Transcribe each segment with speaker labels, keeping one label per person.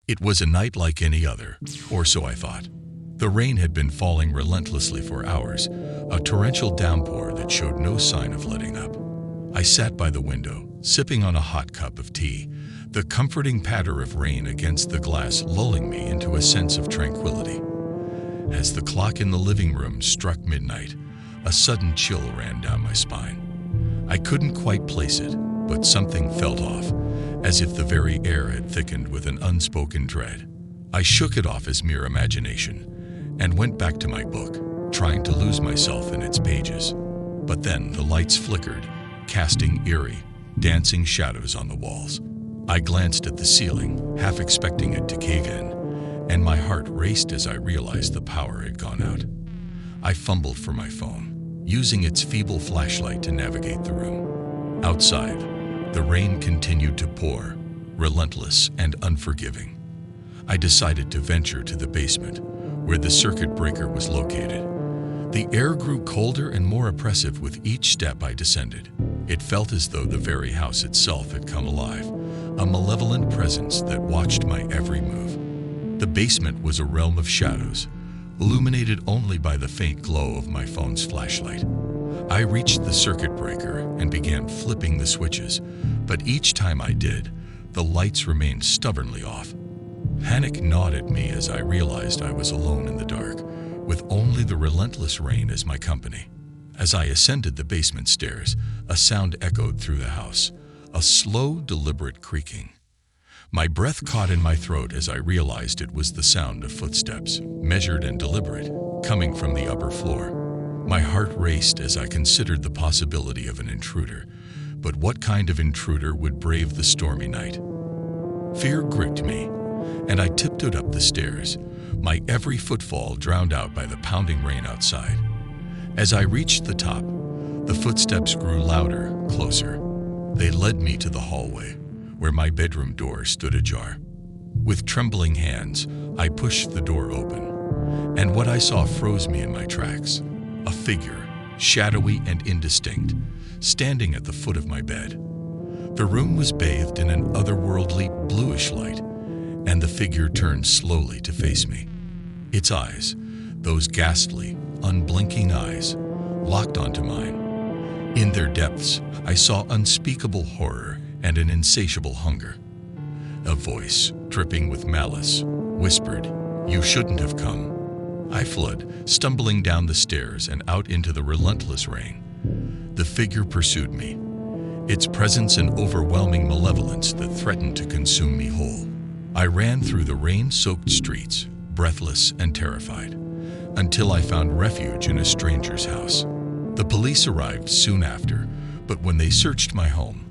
Speaker 1: It was a night like any other, or so I thought. The rain had been falling relentlessly for hours, a torrential downpour that showed no sign of letting up. I sat by the window, sipping on a hot cup of tea, the comforting patter of rain against the glass lulling me into a sense of tranquility. As the clock in the living room struck midnight, a sudden chill ran down my spine. I couldn't quite place it, but something felt off, as if the very air had thickened with an unspoken dread. I shook it off as mere imagination and went back to my book, trying to lose myself in its pages. But then the lights flickered, casting eerie, dancing shadows on the walls. I glanced at the ceiling, half expecting it to cave in, and my heart raced as I realized the power had gone out. I fumbled for my phone, using its feeble flashlight to navigate the room. Outside, the rain continued to pour, relentless and unforgiving. I decided to venture to the basement, where the circuit breaker was located. The air grew colder and more oppressive with each step I descended. It felt as though the very house itself had come alive, a malevolent presence that watched my every move. The basement was a realm of shadows, illuminated only by the faint glow of my phone's flashlight. I reached the circuit breaker and began flipping the switches, but each time I did, the lights remained stubbornly off. Panic gnawed at me as I realized I was alone in the dark, with only the relentless rain as my company. As I ascended the basement stairs, a sound echoed through the house, a slow, deliberate creaking. My breath caught in my throat as I realized it was the sound of footsteps, measured and deliberate, coming from the upper floor. My heart raced as I considered the possibility of an intruder, but what kind of intruder would brave the stormy night? Fear gripped me, and I tiptoed up the stairs, my every footfall drowned out by the pounding rain outside. As I reached the top, the footsteps grew louder, closer. They led me to the hallway, where my bedroom door stood ajar. With trembling hands, I pushed the door open, and what I saw froze me in my tracks. A figure, shadowy and indistinct, standing at the foot of my bed. The room was bathed in an otherworldly, bluish light, and the figure turned slowly to face me. Its eyes, those ghastly, unblinking eyes, locked onto mine. In their depths, I saw unspeakable horror and an insatiable hunger. A voice, dripping with malice, whispered, "You shouldn't have come." I fled, stumbling down the stairs and out into the relentless rain. The figure pursued me, its presence an overwhelming malevolence that threatened to consume me whole. I ran through the rain-soaked streets, breathless and terrified, until I found refuge in a stranger's house. The police arrived soon after, but when they searched my home,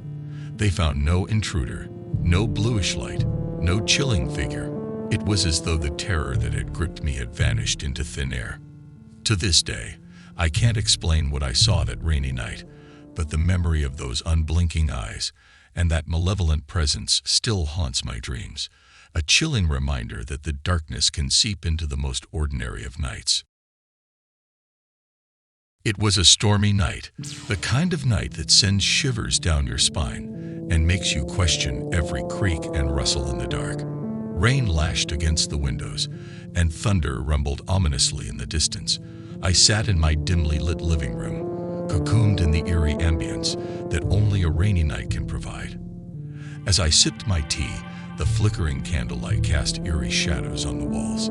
Speaker 1: they found no intruder, no bluish light, no chilling figure. It was as though the terror that had gripped me had vanished into thin air. To this day, I can't explain what I saw that rainy night, but the memory of those unblinking eyes and that malevolent presence still haunts my dreams, a chilling reminder that the darkness can seep into the most ordinary of nights. It was a stormy night, the kind of night that sends shivers down your spine and makes you question every creak and rustle in the dark. Rain lashed against the windows, and thunder rumbled ominously in the distance. I sat in my dimly lit living room, cocooned in the eerie ambience that only a rainy night can provide. As I sipped my tea, the flickering candlelight cast eerie shadows on the walls.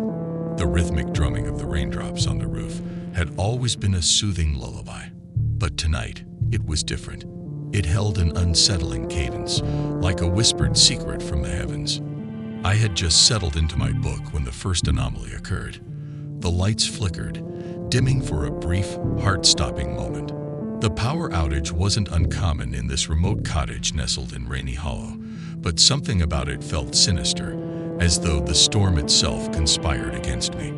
Speaker 1: The rhythmic drumming of the raindrops on the roof had always been a soothing lullaby, but tonight it was different. It held an unsettling cadence, like a whispered secret from the heavens. I had just settled into my book when the first anomaly occurred. The lights flickered, dimming for a brief, heart-stopping moment. The power outage wasn't uncommon in this remote cottage nestled in Rainy Hollow, but something about it felt sinister, as though the storm itself conspired against me.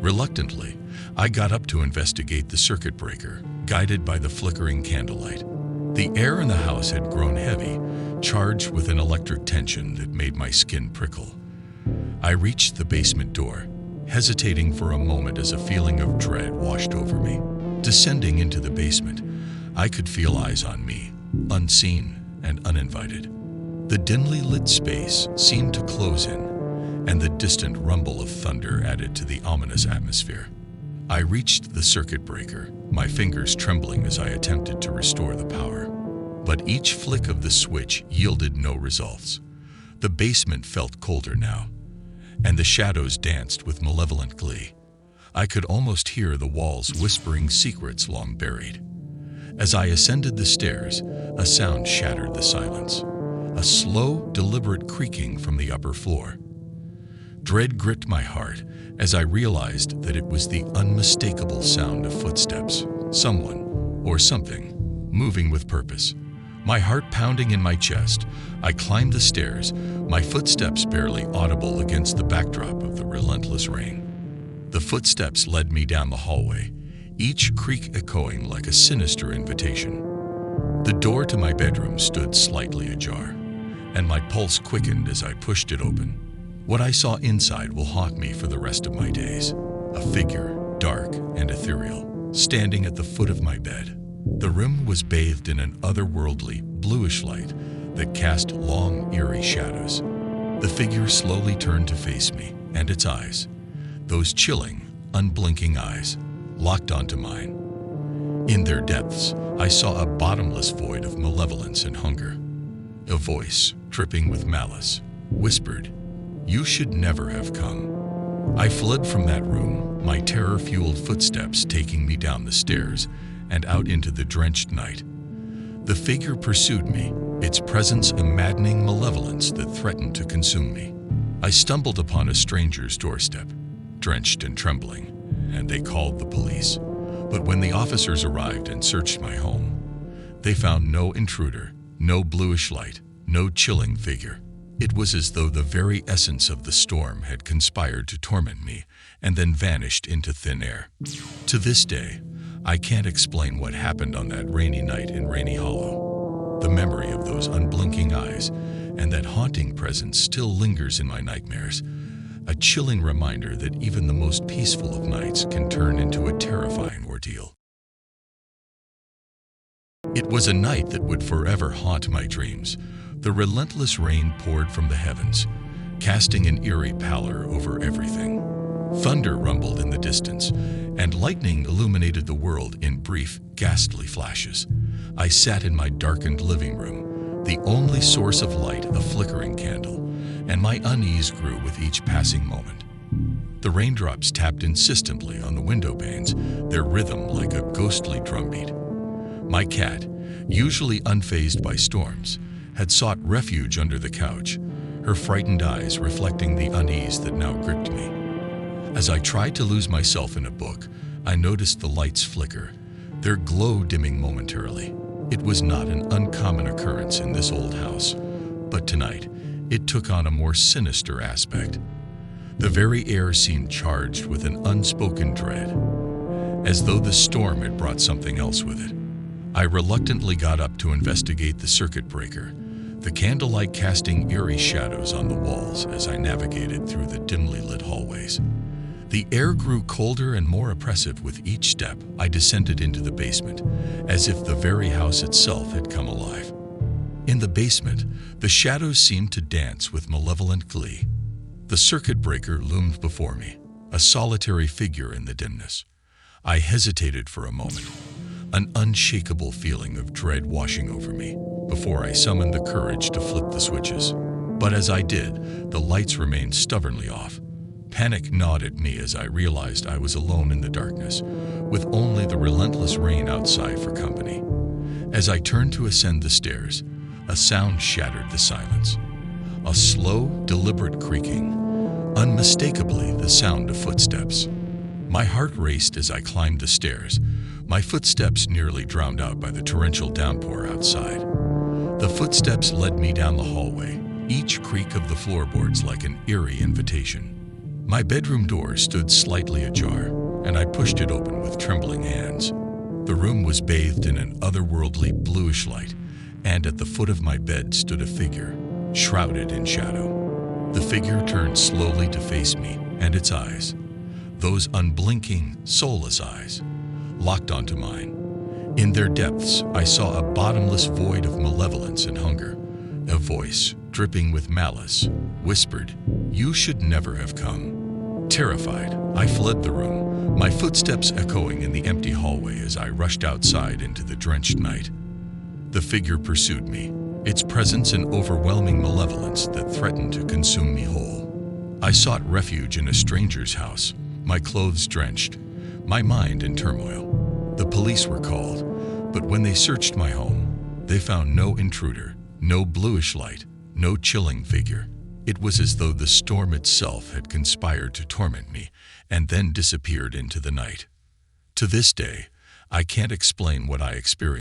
Speaker 1: Reluctantly, I got up to investigate the circuit breaker, guided by the flickering candlelight. The air in the house had grown heavy, charged with an electric tension that made my skin prickle. I reached the basement door, hesitating for a moment as a feeling of dread washed over me. Descending into the basement, I could feel eyes on me, unseen and uninvited. The dimly lit space seemed to close in, and the distant rumble of thunder added to the ominous atmosphere. I reached the circuit breaker, my fingers trembling as I attempted to restore the power. But each flick of the switch yielded no results. The basement felt colder now, and the shadows danced with malevolent glee. I could almost hear the walls whispering secrets long buried. As I ascended the stairs, a sound shattered the silence. A slow, deliberate creaking from the upper floor. Dread gripped my heart as I realized that it was the unmistakable sound of footsteps, someone or something moving with purpose. My heart pounding in my chest, I climbed the stairs, my footsteps barely audible against the backdrop of the relentless rain. The footsteps led me down the hallway, each creak echoing like a sinister invitation. The door to my bedroom stood slightly ajar, and my pulse quickened as I pushed it open. What I saw inside will haunt me for the rest of my days. A figure, dark and ethereal, standing at the foot of my bed. The room was bathed in an otherworldly, bluish light that cast long, eerie shadows. The figure slowly turned to face me, and its eyes, those chilling, unblinking eyes, locked onto mine. In their depths, I saw a bottomless void of malevolence and hunger. A voice, dripping with malice, whispered, "You should never have come." I fled from that room, my terror-fueled footsteps taking me down the stairs and out into the drenched night. The figure pursued me, its presence a maddening malevolence that threatened to consume me. I stumbled upon a stranger's doorstep, drenched and trembling, and they called the police. But when the officers arrived and searched my home, they found no intruder, no bluish light, no chilling figure. It was as though the very essence of the storm had conspired to torment me and then vanished into thin air. To this day, I can't explain what happened on that rainy night in Rainy Hollow. The memory of those unblinking eyes and that haunting presence still lingers in my nightmares, a chilling reminder that even the most peaceful of nights can turn into a terrifying ordeal. It was a night that would forever haunt my dreams. The relentless rain poured from the heavens, casting an eerie pallor over everything. Thunder rumbled in the distance, and lightning illuminated the world in brief, ghastly flashes. I sat in my darkened living room, the only source of light a flickering candle, and my unease grew with each passing moment. The raindrops tapped insistently on the window panes, their rhythm like a ghostly drumbeat. My cat, usually unfazed by storms, had sought refuge under the couch, her frightened eyes reflecting the unease that now gripped me. As I tried to lose myself in a book, I noticed the lights flicker, their glow dimming momentarily. It was not an uncommon occurrence in this old house, but tonight, it took on a more sinister aspect. The very air seemed charged with an unspoken dread, as though the storm had brought something else with it. I reluctantly got up to investigate the circuit breaker, the candlelight casting eerie shadows on the walls as I navigated through the dimly lit hallways. The air grew colder and more oppressive with each step I descended into the basement, as if the very house itself had come alive. In the basement, the shadows seemed to dance with malevolent glee. The circuit breaker loomed before me, a solitary figure in the dimness. I hesitated for a moment, an unshakable feeling of dread washing over me, before I summoned the courage to flip the switches. But as I did, the lights remained stubbornly off. Panic gnawed at me as I realized I was alone in the darkness, with only the relentless rain outside for company. As I turned to ascend the stairs, a sound shattered the silence. A slow, deliberate creaking, unmistakably the sound of footsteps. My heart raced as I climbed the stairs, my footsteps nearly drowned out by the torrential downpour outside. The footsteps led me down the hallway, each creak of the floorboards like an eerie invitation. My bedroom door stood slightly ajar, and I pushed it open with trembling hands. The room was bathed in an otherworldly bluish light, and at the foot of my bed stood a figure, shrouded in shadow. The figure turned slowly to face me, and its eyes, those unblinking, soulless eyes, locked onto mine. In their depths, I saw a bottomless void of malevolence and hunger. A voice, dripping with malice, whispered, "You should never have come." Terrified, I fled the room, my footsteps echoing in the empty hallway as I rushed outside into the drenched night. The figure pursued me, its presence an overwhelming malevolence that threatened to consume me whole. I sought refuge in a stranger's house, my clothes drenched, my mind in turmoil. The police were called, but when they searched my home, they found no intruder, no bluish light, no chilling figure. It was as though the storm itself had conspired to torment me and then disappeared into the night. To this day, I can't explain what I experienced.